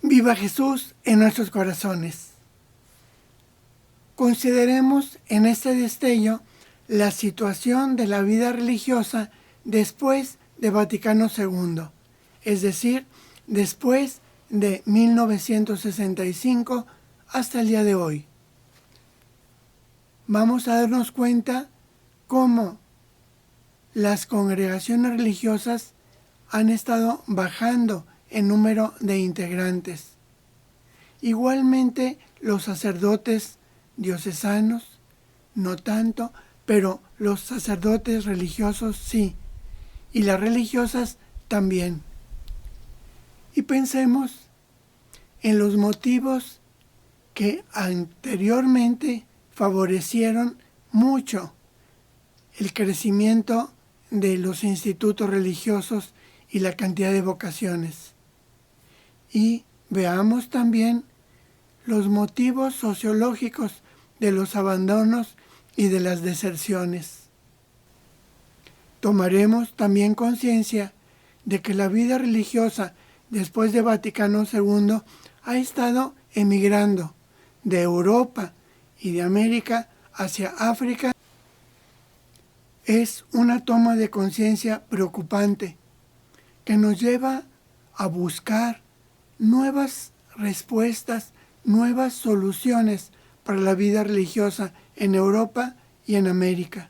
Viva Jesús en nuestros corazones. Consideremos en este destello la situación de la vida religiosa después de Vaticano II, es decir, después de 1965 hasta el día de hoy. Vamos a darnos cuenta cómo las congregaciones religiosas han estado bajando en número de integrantes. Igualmente los sacerdotes diocesanos, no tanto, pero los sacerdotes religiosos sí, y las religiosas también. Y pensemos en los motivos que anteriormente favorecieron mucho el crecimiento de los institutos religiosos y la cantidad de vocaciones. Y veamos también los motivos sociológicos de los abandonos y de las deserciones. Tomaremos también conciencia de que la vida religiosa después de Vaticano II ha estado emigrando de Europa y de América hacia África. Es una toma de conciencia preocupante que nos lleva a buscar nuevas respuestas, nuevas soluciones para la vida religiosa en Europa y en América.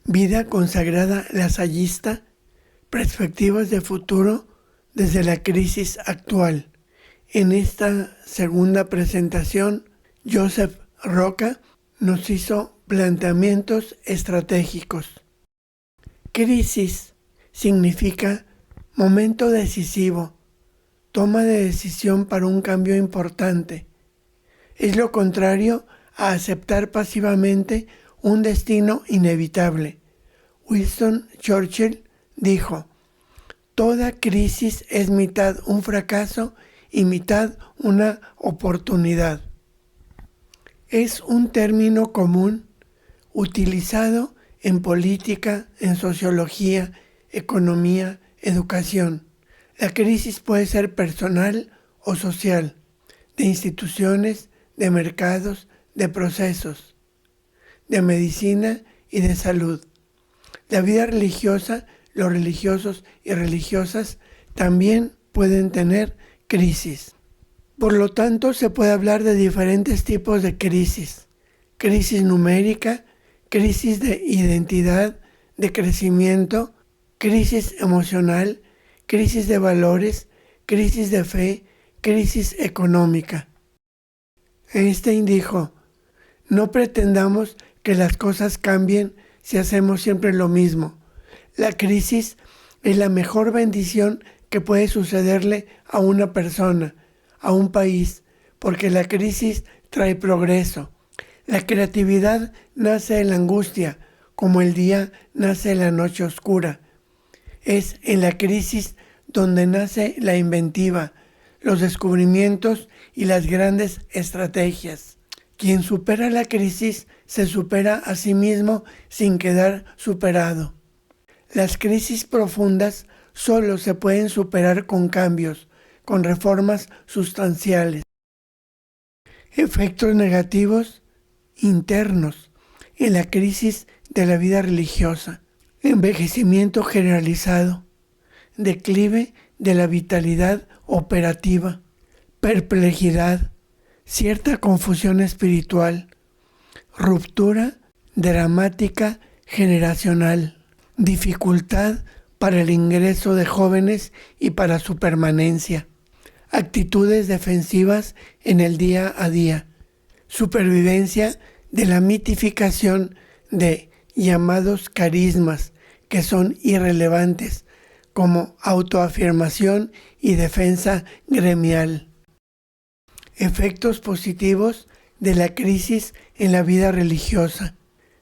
Vida consagrada lasallista, perspectivas de futuro desde la crisis actual. En esta segunda presentación, Joseph Roca nos hizo planteamientos estratégicos. Crisis significa momento decisivo, toma de decisión para un cambio importante. Es lo contrario a aceptar pasivamente un destino inevitable. Winston Churchill dijo: toda crisis es mitad un fracaso y mitad una oportunidad. Es un término común utilizado en política, en sociología, economía, educación. La crisis puede ser personal o social, de instituciones, de mercados, de procesos, de medicina y de salud. La vida religiosa, los religiosos y religiosas también pueden tener crisis. Por lo tanto, se puede hablar de diferentes tipos de crisis. Crisis numérica, crisis de identidad, de crecimiento, crisis emocional, crisis de valores, crisis de fe, crisis económica. Einstein dijo: no pretendamos que las cosas cambien si hacemos siempre lo mismo. La crisis es la mejor bendición que puede sucederle a una persona, a un país, porque la crisis trae progreso. La creatividad nace en la angustia, como el día nace en la noche oscura. Es en la crisis donde nace la inventiva, los descubrimientos y las grandes estrategias. Quien supera la crisis se supera a sí mismo sin quedar superado. Las crisis profundas solo se pueden superar con cambios, con reformas sustanciales. Efectos negativos internos en la crisis de la vida religiosa: envejecimiento generalizado, declive de la vitalidad operativa, perplejidad, cierta confusión espiritual, ruptura dramática generacional, dificultad para el ingreso de jóvenes y para su permanencia, actitudes defensivas en el día a día, supervivencia de la mitificación de llamados carismas que son irrelevantes, como autoafirmación y defensa gremial. Efectos positivos de la crisis en la vida religiosa: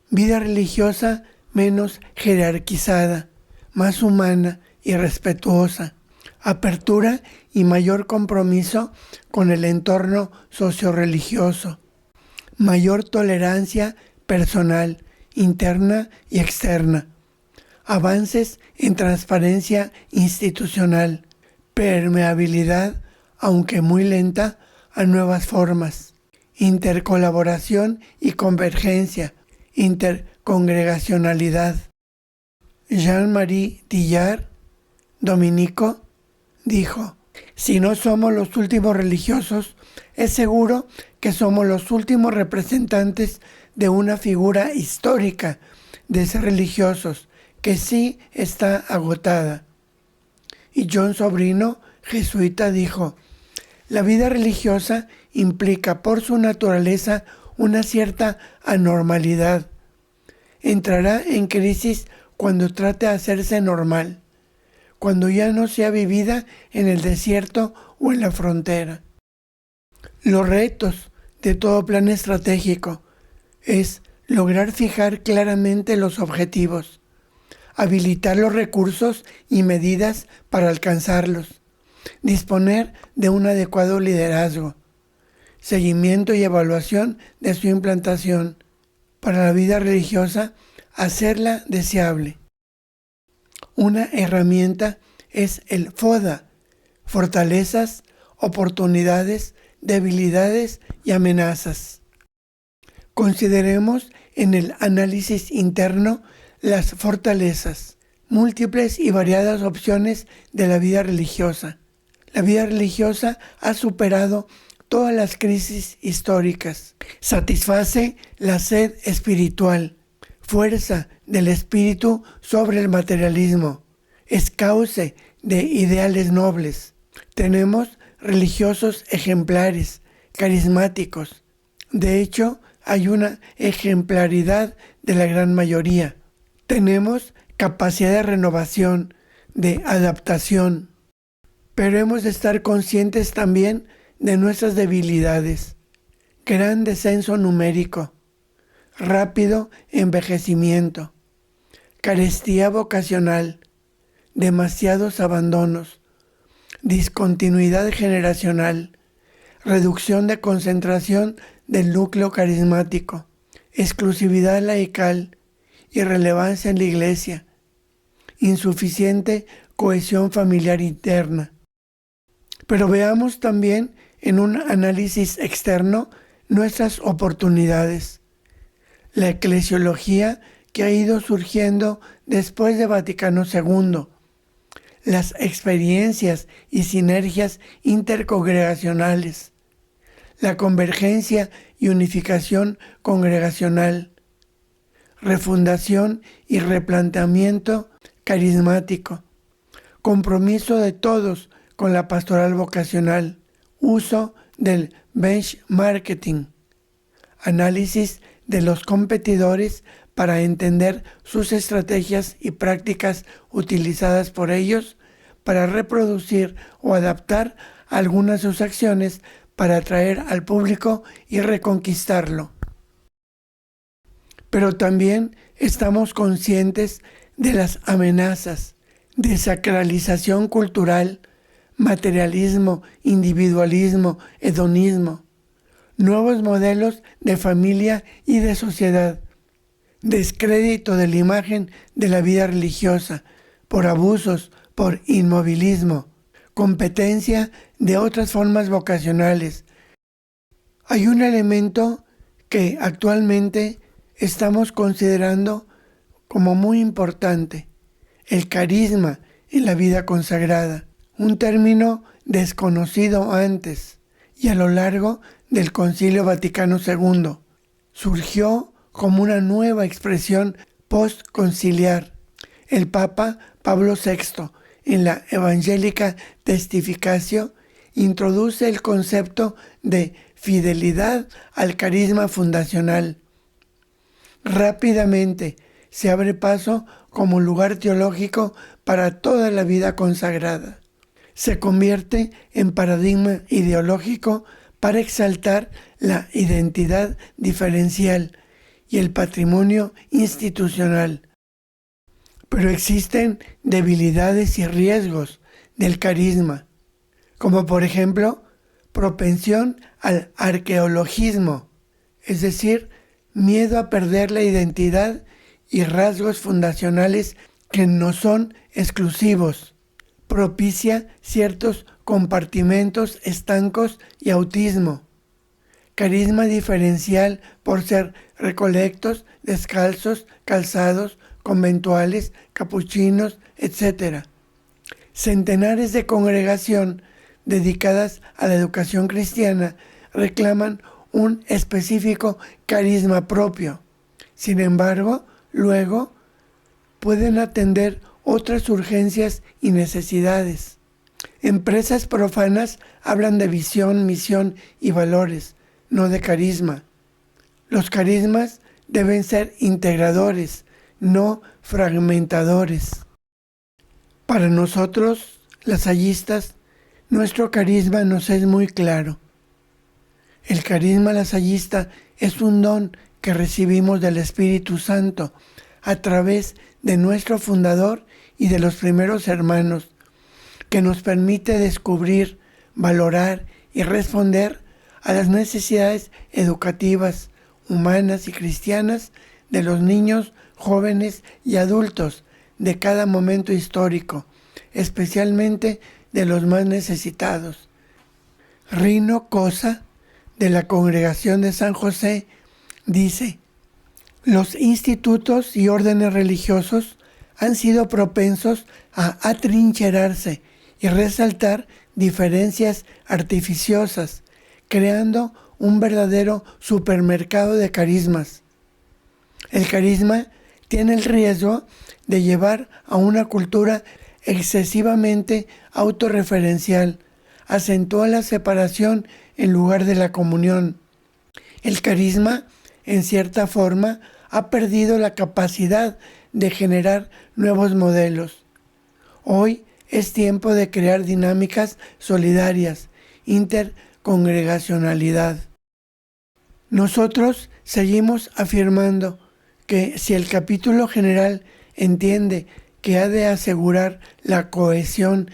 vida religiosa menos jerarquizada, más humana y respetuosa, apertura y mayor compromiso con el entorno socio-religioso, mayor tolerancia personal, interna y externa, avances en transparencia institucional, permeabilidad, aunque muy lenta, a nuevas formas, intercolaboración y convergencia, intercongregacionalidad. Jean-Marie Tillard, dominico, dijo: si no somos los últimos religiosos, es seguro que somos los últimos representantes de una figura histórica de ser religiosos que sí está agotada. Y John Sobrino, jesuita, dijo: la vida religiosa implica por su naturaleza una cierta anormalidad. Entrará en crisis cuando trate de hacerse normal, cuando ya no sea vivida en el desierto o en la frontera. Los retos de todo plan estratégico es lograr fijar claramente los objetivos, habilitar los recursos y medidas para alcanzarlos, disponer de un adecuado liderazgo, seguimiento y evaluación de su implantación, para la vida religiosa, hacerla deseable. Una herramienta es el FODA: fortalezas, oportunidades, debilidades y amenazas. Consideremos en el análisis interno las fortalezas, múltiples y variadas opciones de la vida religiosa. La vida religiosa ha superado todas las crisis históricas. Satisface la sed espiritual, fuerza del espíritu sobre el materialismo. Es cauce de ideales nobles. Tenemos religiosos ejemplares, carismáticos. De hecho, hay una ejemplaridad de la gran mayoría. Tenemos capacidad de renovación, de adaptación. Pero hemos de estar conscientes también de nuestras debilidades. Gran descenso numérico, rápido envejecimiento, carestía vocacional, demasiados abandonos, discontinuidad generacional, reducción de concentración del núcleo carismático, exclusividad laical, irrelevancia en la iglesia, insuficiente cohesión familiar interna. Pero veamos también en un análisis externo nuestras oportunidades. La eclesiología que ha ido surgiendo después de Vaticano II, las experiencias y sinergias intercongregacionales, la convergencia y unificación congregacional, refundación y replanteamiento carismático, compromiso de todos con la pastoral vocacional, uso del benchmarking, análisis de los competidores para entender sus estrategias y prácticas utilizadas por ellos para reproducir o adaptar algunas de sus acciones para atraer al público y reconquistarlo. Pero también estamos conscientes de las amenazas, desacralización cultural, materialismo, individualismo, hedonismo, nuevos modelos de familia y de sociedad, descrédito de la imagen de la vida religiosa por abusos, por inmovilismo, competencia de otras formas vocacionales. Hay un elemento que actualmente estamos considerando como muy importante: el carisma en la vida consagrada, un término desconocido antes y a lo largo del Concilio Vaticano II. Surgió como una nueva expresión postconciliar. El Papa Pablo VI, en la Evangelica Testificatio, introduce el concepto de fidelidad al carisma fundacional. Rápidamente se abre paso como lugar teológico para toda la vida consagrada. Se convierte en paradigma ideológico para exaltar la identidad diferencial y el patrimonio institucional. Pero existen debilidades y riesgos del carisma, como por ejemplo propensión al arqueologismo, es decir, miedo a perder la identidad y rasgos fundacionales que no son exclusivos. Propicia ciertos compartimentos estancos y autismo. Carisma diferencial por ser recolectos, descalzos, calzados, conventuales, capuchinos, etc. Centenares de congregación dedicadas a la educación cristiana reclaman un específico carisma propio. Sin embargo, luego pueden atender otras urgencias y necesidades. Empresas profanas hablan de visión, misión y valores, no de carisma. Los carismas deben ser integradores, no fragmentadores. Para nosotros, lasallistas, nuestro carisma nos es muy claro. El carisma lasallista es un don que recibimos del Espíritu Santo a través de nuestro fundador y de los primeros hermanos, que nos permite descubrir, valorar y responder a las necesidades educativas, humanas y cristianas de los niños, jóvenes y adultos de cada momento histórico, especialmente de los más necesitados. Rino Cosa, de la Congregación de San José, dice: los institutos y órdenes religiosos han sido propensos a atrincherarse y resaltar diferencias artificiosas, creando un verdadero supermercado de carismas. El carisma tiene el riesgo de llevar a una cultura excesivamente autorreferencial, acentúa la separación en lugar de la comunión. El carisma, en cierta forma, ha perdido la capacidad de generar nuevos modelos. Hoy es tiempo de crear dinámicas solidarias, intercongregacionalidad. Nosotros seguimos afirmando que si el capítulo general entiende que ha de asegurar la cohesión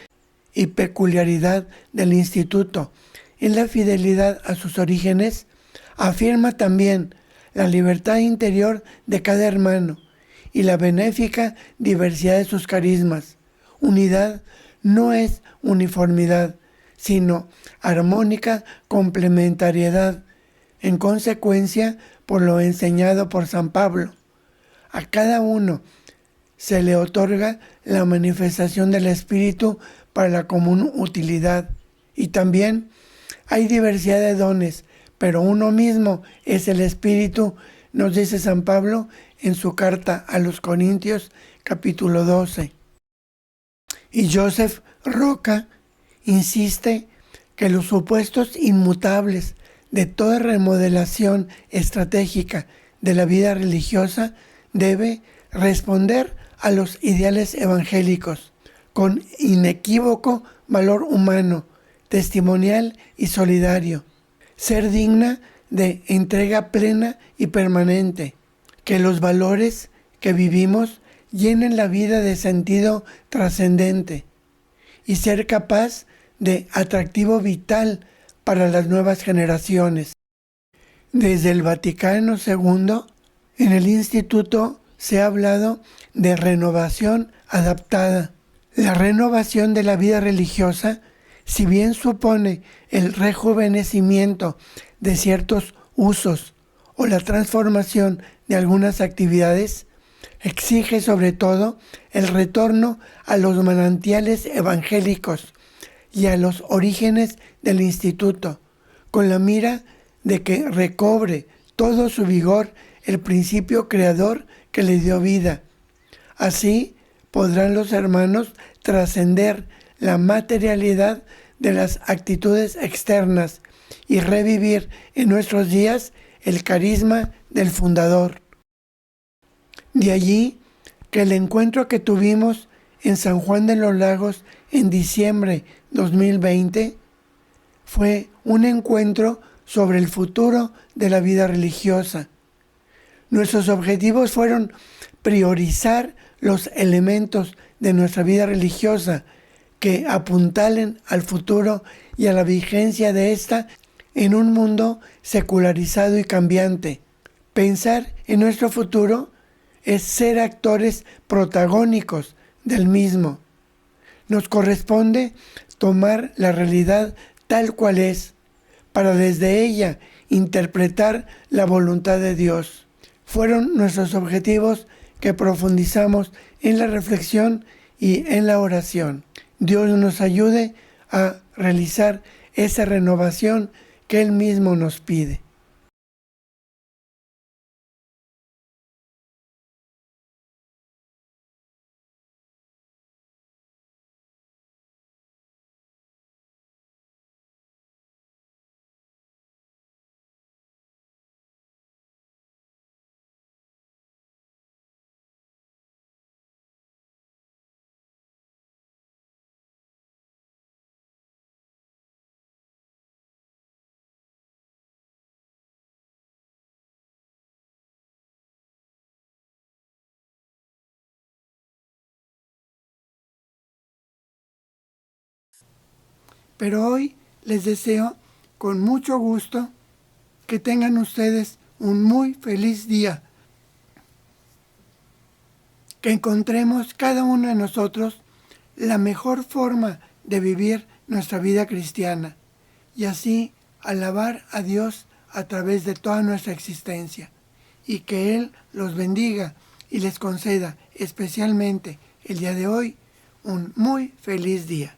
y peculiaridad del instituto en la fidelidad a sus orígenes, afirma también la libertad interior de cada hermano y la benéfica diversidad de sus carismas. Unidad no es uniformidad, sino armónica complementariedad, en consecuencia por lo enseñado por San Pablo. A cada uno se le otorga la manifestación del Espíritu para la común utilidad. Y también hay diversidad de dones, pero uno mismo es el Espíritu, nos dice San Pablo en su carta a los Corintios, capítulo 12. Y Joseph Roca insiste que los supuestos inmutables de toda remodelación estratégica de la vida religiosa debe responder a los ideales evangélicos, con inequívoco valor humano, testimonial y solidario, ser digna de entrega plena y permanente, que los valores que vivimos llenen la vida de sentido trascendente y ser capaz de atractivo vital para las nuevas generaciones. Desde el Vaticano II, en el Instituto se ha hablado de renovación adaptada. La renovación de la vida religiosa, si bien supone el rejuvenecimiento de ciertos usos o la transformación de algunas actividades, exige sobre todo el retorno a los manantiales evangélicos y a los orígenes del instituto, con la mira de que recobre todo su vigor el principio creador que le dio vida. Así podrán los hermanos trascender la materialidad de las actitudes externas y revivir en nuestros días el carisma del fundador. De allí que el encuentro que tuvimos en San Juan de los Lagos en diciembre 2020 fue un encuentro sobre el futuro de la vida religiosa. Nuestros objetivos fueron priorizar los elementos de nuestra vida religiosa que apuntalen al futuro y a la vigencia de ésta en un mundo secularizado y cambiante. Pensar en nuestro futuro es ser actores protagónicos del mismo. Nos corresponde tomar la realidad tal cual es, para desde ella interpretar la voluntad de Dios. Fueron nuestros objetivos que profundizamos en la reflexión y en la oración. Dios nos ayude a realizar esa renovación que Él mismo nos pide. Pero hoy les deseo con mucho gusto que tengan ustedes un muy feliz día. Que encontremos cada uno de nosotros la mejor forma de vivir nuestra vida cristiana y así alabar a Dios a través de toda nuestra existencia. Y que Él los bendiga y les conceda especialmente el día de hoy un muy feliz día.